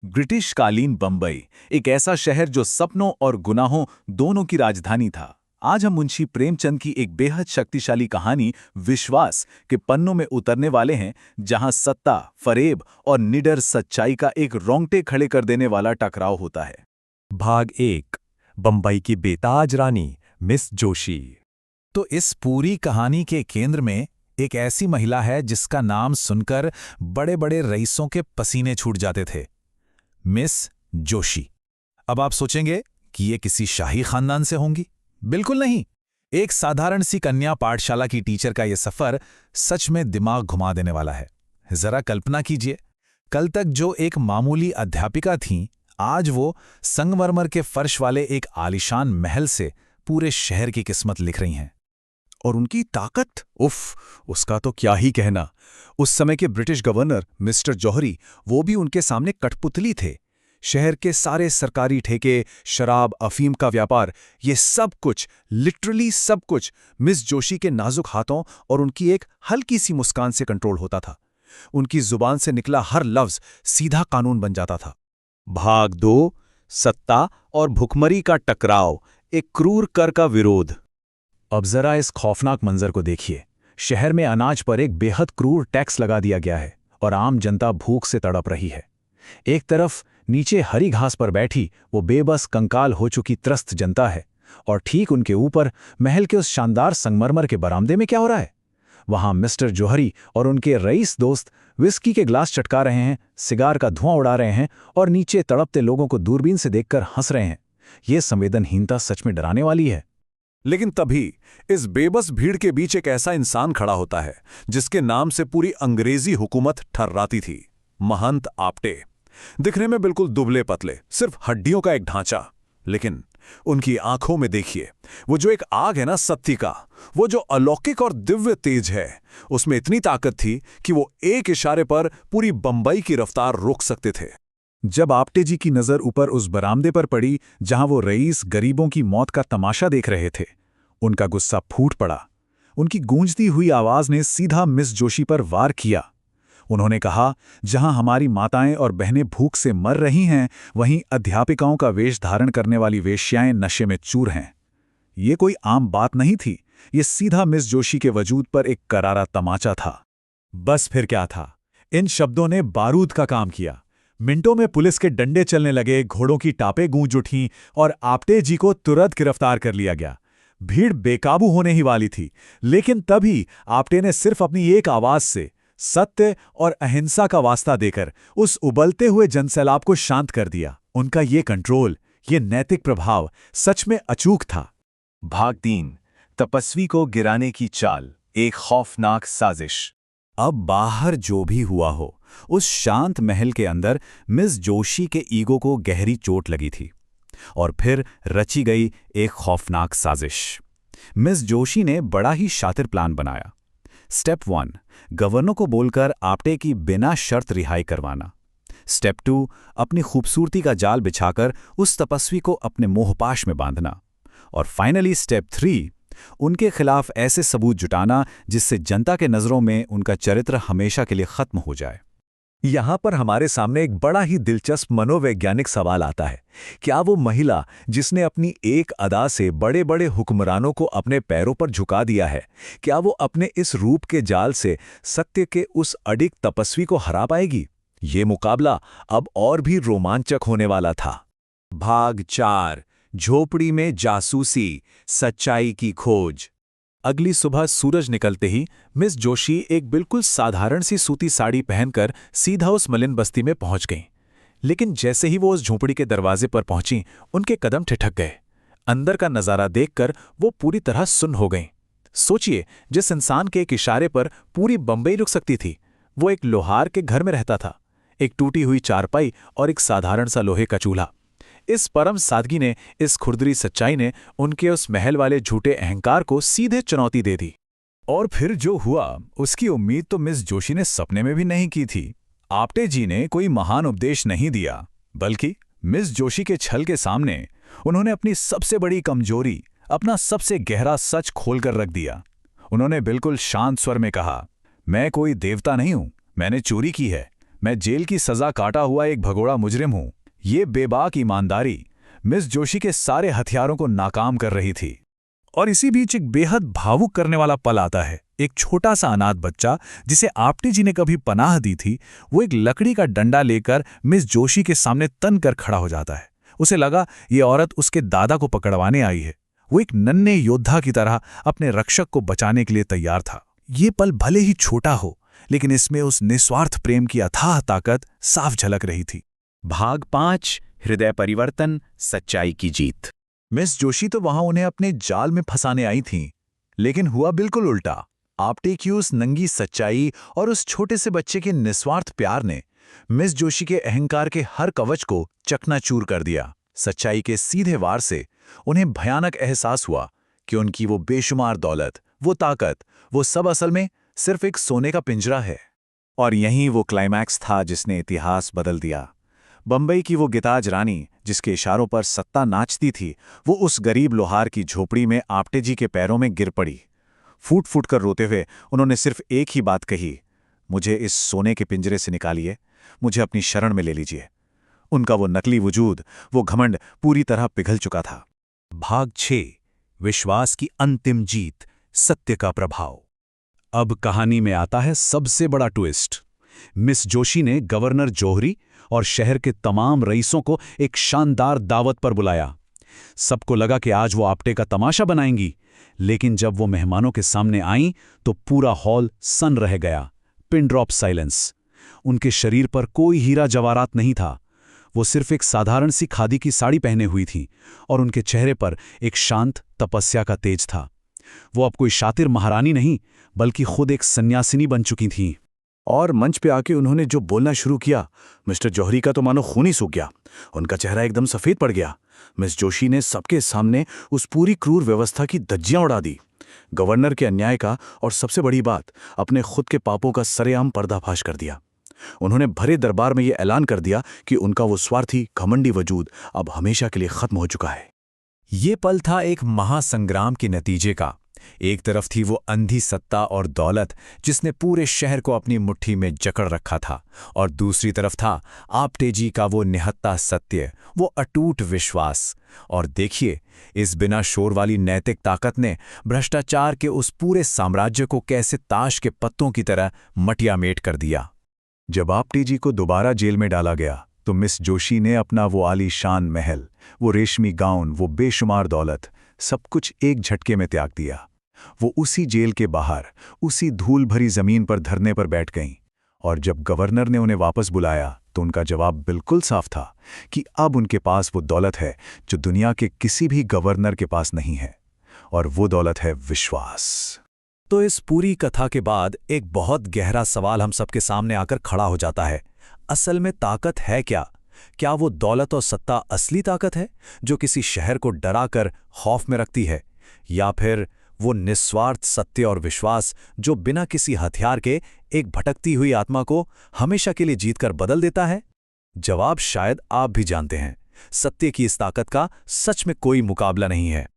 ब्रिटिशकालीन बंबई, एक ऐसा शहर जो सपनों और गुनाहों दोनों की राजधानी था। आज हम मुंशी प्रेमचंद की एक बेहद शक्तिशाली कहानी विश्वास के पन्नों में उतरने वाले हैं, जहां सत्ता, फरेब और निडर सच्चाई का एक रोंगटे खड़े कर देने वाला टकराव होता है। भाग 1। बंबई की बेताज रानी मिस जोशी। तो इस पूरी कहानी के केंद्र में एक ऐसी महिला है जिसका नाम सुनकर बड़े बड़े रईसों के पसीने छूट जाते थे, मिस जोशी। अब आप सोचेंगे कि ये किसी शाही खानदान से होंगी? बिल्कुल नहीं। एक साधारण सी कन्या पाठशाला की टीचर का यह सफर सच में दिमाग घुमा देने वाला है। जरा कल्पना कीजिए, कल तक जो एक मामूली अध्यापिका थीं, आज वो संगमरमर के फर्श वाले एक आलीशान महल से पूरे शहर की किस्मत लिख रही हैं। और उनकी ताकत, उसका तो क्या ही कहना। उस समय के ब्रिटिश गवर्नर मिस्टर जौहरी, वो भी उनके सामने कठपुतली थे। शहर के सारे सरकारी ठेके, शराब, अफीम का व्यापार, ये सब कुछ, लिटरली सब कुछ मिस जोशी के नाजुक हाथों और उनकी एक हल्की सी मुस्कान से कंट्रोल होता था। उनकी जुबान से निकला हर लफ्ज सीधा कानून बन जाता था। भाग 2, सत्ता और भुखमरी का टकराव, एक क्रूर कर का विरोध। अब जरा इस खौफनाक मंजर को देखिए। शहर में अनाज पर एक बेहद क्रूर टैक्स लगा दिया गया है और आम जनता भूख से तड़प रही है। एक तरफ नीचे हरी घास पर बैठी वो बेबस कंकाल हो चुकी त्रस्त जनता है, और ठीक उनके ऊपर महल के उस शानदार संगमरमर के बरामदे में क्या हो रहा है? वहां मिस्टर जौहरी और उनके रईस दोस्त विस्की के ग्लास चटका रहे हैं, सिगार का धुआं उड़ा रहे हैं और नीचे तड़पते लोगों को दूरबीन से देखकर हंस रहे हैं। ये संवेदनहीनता सच में डराने वाली है। लेकिन तभी इस बेबस भीड़ के बीच एक ऐसा इंसान खड़ा होता है जिसके नाम से पूरी अंग्रेजी हुकूमत ठर्राती थी, महंत आप्टे। दिखने में बिल्कुल दुबले पतले, सिर्फ हड्डियों का एक ढांचा, लेकिन उनकी आंखों में देखिए, वो जो एक आग है ना सत्य का, वो जो अलौकिक और दिव्य तेज है, उसमें इतनी ताकत थी कि वो एक इशारे पर पूरी बंबई की रफ्तार रोक सकते थे। जब आप्टे जी की नज़र ऊपर उस बरामदे पर पड़ी जहां वो रईस गरीबों की मौत का तमाशा देख रहे थे, उनका गुस्सा फूट पड़ा। उनकी गूंजती हुई आवाज ने सीधा मिस जोशी पर वार किया। उन्होंने कहा, जहां हमारी माताएं और बहनें भूख से मर रही हैं, वहीं अध्यापिकाओं का वेश धारण करने वाली वेश्याएं नशे में चूर हैं। ये कोई आम बात नहीं थी, ये सीधा मिस जोशी के वजूद पर एक करारा तमाचा था। बस फिर क्या था? इन शब्दों ने बारूद का काम किया। मिनटों में पुलिस के डंडे चलने लगे, घोड़ों की टापें गूंज उठीं और आप्टे जी को तुरंत गिरफ्तार कर लिया गया। भीड़ बेकाबू होने ही वाली थी, लेकिन तभी आप्टे ने सिर्फ अपनी एक आवाज से सत्य और अहिंसा का वास्ता देकर उस उबलते हुए जनसैलाब को शांत कर दिया। उनका ये कंट्रोल, ये नैतिक प्रभाव सच में अचूक था। भाग 3, तपस्वी को गिराने की चाल, एक खौफनाक साजिश। अब बाहर जो भी हुआ हो, उस शांत महल के अंदर मिस जोशी के ईगो को गहरी चोट लगी थी, और फिर रची गई एक खौफनाक साजिश। मिस जोशी ने बड़ा ही शातिर प्लान बनाया। स्टेप 1, गवर्नर को बोलकर आप्टे की बिना शर्त रिहाई करवाना। स्टेप 2, अपनी खूबसूरती का जाल बिछाकर उस तपस्वी को अपने मोहपाश में बांधना। और फाइनली स्टेप 3, उनके खिलाफ ऐसे सबूत जुटाना जिससे जनता के नजरों में उनका चरित्र हमेशा के लिए खत्म हो जाए। यहां पर हमारे सामने एक बड़ा ही दिलचस्प मनोवैज्ञानिक सवाल आता है। क्या वो महिला जिसने अपनी एक अदा से बड़े बड़े हुक्मरानों को अपने पैरों पर झुका दिया है, क्या वो अपने इस रूप के जाल से सत्य के उस अडिग तपस्वी को हरा पाएगी? ये मुकाबला अब और भी रोमांचक होने वाला था। भाग 4, झोपड़ी में जासूसी, सच्चाई की खोज। अगली सुबह सूरज निकलते ही मिस जोशी एक बिल्कुल साधारण सी सूती साड़ी पहनकर सीधा उस मलिन बस्ती में पहुंच गईं। लेकिन जैसे ही वो उस झोपड़ी के दरवाजे पर पहुंची, उनके कदम ठिठक गए। अंदर का नज़ारा देखकर वो पूरी तरह सुन्न हो गईं। सोचिए, जिस इंसान के एक इशारे पर पूरी बंबई रुक सकती थी, वो एक लोहार के घर में रहता था। एक टूटी हुई चारपाई और एक साधारण सा लोहे का चूल्हा। इस परम सादगी ने, इस खुरदरी सच्चाई ने उनके उस महल वाले झूठे अहंकार को सीधे चुनौती दे दी। और फिर जो हुआ, उसकी उम्मीद तो मिस जोशी ने सपने में भी नहीं की थी। आप्टे जी ने कोई महान उपदेश नहीं दिया, बल्कि मिस जोशी के छल के सामने उन्होंने अपनी सबसे बड़ी कमजोरी, अपना सबसे गहरा सच खोलकर रख दिया। उन्होंने बिल्कुल शांत स्वर में कहा, मैं कोई देवता नहीं हूं, मैंने चोरी की है, मैं जेल की सजा काटा हुआ एक भगोड़ा मुजरिम हूं। ये बेबाक ईमानदारी मिस जोशी के सारे हथियारों को नाकाम कर रही थी। और इसी बीच एक बेहद भावुक करने वाला पल आता है। एक छोटा सा अनाथ बच्चा जिसे आप्टे जी ने कभी पनाह दी थी, वो एक लकड़ी का डंडा लेकर मिस जोशी के सामने तन कर खड़ा हो जाता है। उसे लगा ये औरत उसके दादा को पकड़वाने आई है। वो एक नन्हे योद्धा की तरह अपने रक्षक को बचाने के लिए तैयार था। ये पल भले ही छोटा हो, लेकिन इसमें उस निस्वार्थ प्रेम की अथाह ताकत साफ झलक रही थी। भाग 5 हृदय परिवर्तन, सच्चाई की जीत। मिस जोशी तो वहां उन्हें अपने जाल में फंसाने आई थीं, लेकिन हुआ बिल्कुल उल्टा। आप्टे की उस नंगी सच्चाई और उस छोटे से बच्चे के निस्वार्थ प्यार ने मिस जोशी के अहंकार के हर कवच को चकनाचूर कर दिया। सच्चाई के सीधे वार से उन्हें भयानक एहसास हुआ कि उनकी वो बेशुमार दौलत, वो ताकत, वो सब असल में सिर्फ एक सोने का पिंजरा है। और यहीं वो क्लाइमैक्स था जिसने इतिहास बदल दिया। बंबई की वो गिताज रानी जिसके इशारों पर सत्ता नाचती थी, वो उस गरीब लोहार की झोपड़ी में आप्टे जी के पैरों में गिर पड़ी। फूट फूट कर रोते हुए उन्होंने सिर्फ एक ही बात कही, मुझे इस सोने के पिंजरे से निकालिए, मुझे अपनी शरण में ले लीजिए। उनका वो नकली वजूद, वो घमंड पूरी तरह पिघल चुका था। भाग 6 विश्वास की अंतिम जीत, सत्य का प्रभाव। अब कहानी में आता है सबसे बड़ा ट्विस्ट। मिस जोशी ने गवर्नर जौहरी और शहर के तमाम रईसों को एक शानदार दावत पर बुलाया। सबको लगा कि आज वो आप्टे का तमाशा बनाएंगी, लेकिन जब वो मेहमानों के सामने आईं तो पूरा हॉल सन रह गया। Pin drop silence. उनके शरीर पर कोई हीरा जवाहरात नहीं था। वो सिर्फ एक साधारण सी खादी की साड़ी पहने हुई थी और उनके चेहरे पर एक शांत तपस्या का तेज था। वो अब कोई शातिर महारानी नहीं, बल्कि खुद एक सन्यासिनी बन चुकी थीं। और मंच पे आके उन्होंने जो बोलना शुरू किया, मिस्टर जौहरी का तो मानो खून ही सूख गया। उनका चेहरा एकदम सफ़ेद पड़ गया। मिस जोशी ने सबके सामने उस पूरी क्रूर व्यवस्था की धज्जियां उड़ा दी, गवर्नर के अन्याय का, और सबसे बड़ी बात, अपने खुद के पापों का सरेआम पर्दाफाश कर दिया। उन्होंने भरे दरबार में यह ऐलान कर दिया कि उनका वो स्वार्थी घमंडी वजूद अब हमेशा के लिए खत्म हो चुका है। ये पल था एक महासंग्राम के नतीजे का। एक तरफ थी वो अंधी सत्ता और दौलत जिसने पूरे शहर को अपनी मुट्ठी में जकड़ रखा था, और दूसरी तरफ था आप्टे जी का वो निहत्ता सत्य, वो अटूट विश्वास। और देखिए, इस बिना शोर वाली नैतिक ताकत ने भ्रष्टाचार के उस पूरे साम्राज्य को कैसे ताश के पत्तों की तरह मटियामेट कर दिया। जब आप्टे जी को दोबारा जेल में डाला गया तो मिस जोशी ने अपना वो आलीशान महल, वो रेशमी गाउन, वो बेशुमार दौलत, सब कुछ एक झटके में त्याग दिया। वो उसी जेल के बाहर, उसी धूल भरी जमीन पर धरने पर बैठ गईं। और जब गवर्नर ने उन्हें वापस बुलाया तो उनका जवाब बिल्कुल साफ था कि अब उनके पास वो दौलत है जो दुनिया के किसी भी गवर्नर के पास नहीं है, और वो दौलत है विश्वास। तो इस पूरी कथा के बाद एक बहुत गहरा सवाल हम सबके सामने आकर खड़ा हो जाता है। असल में ताकत है क्या? क्या वो दौलत और सत्ता असली ताकत है जो किसी शहर को डराकर खौफ में रखती है, या फिर वो निस्वार्थ सत्य और विश्वास जो बिना किसी हथियार के एक भटकती हुई आत्मा को हमेशा के लिए जीतकर बदल देता है? जवाब शायद आप भी जानते हैं। सत्य की इस ताकत का सच में कोई मुकाबला नहीं है।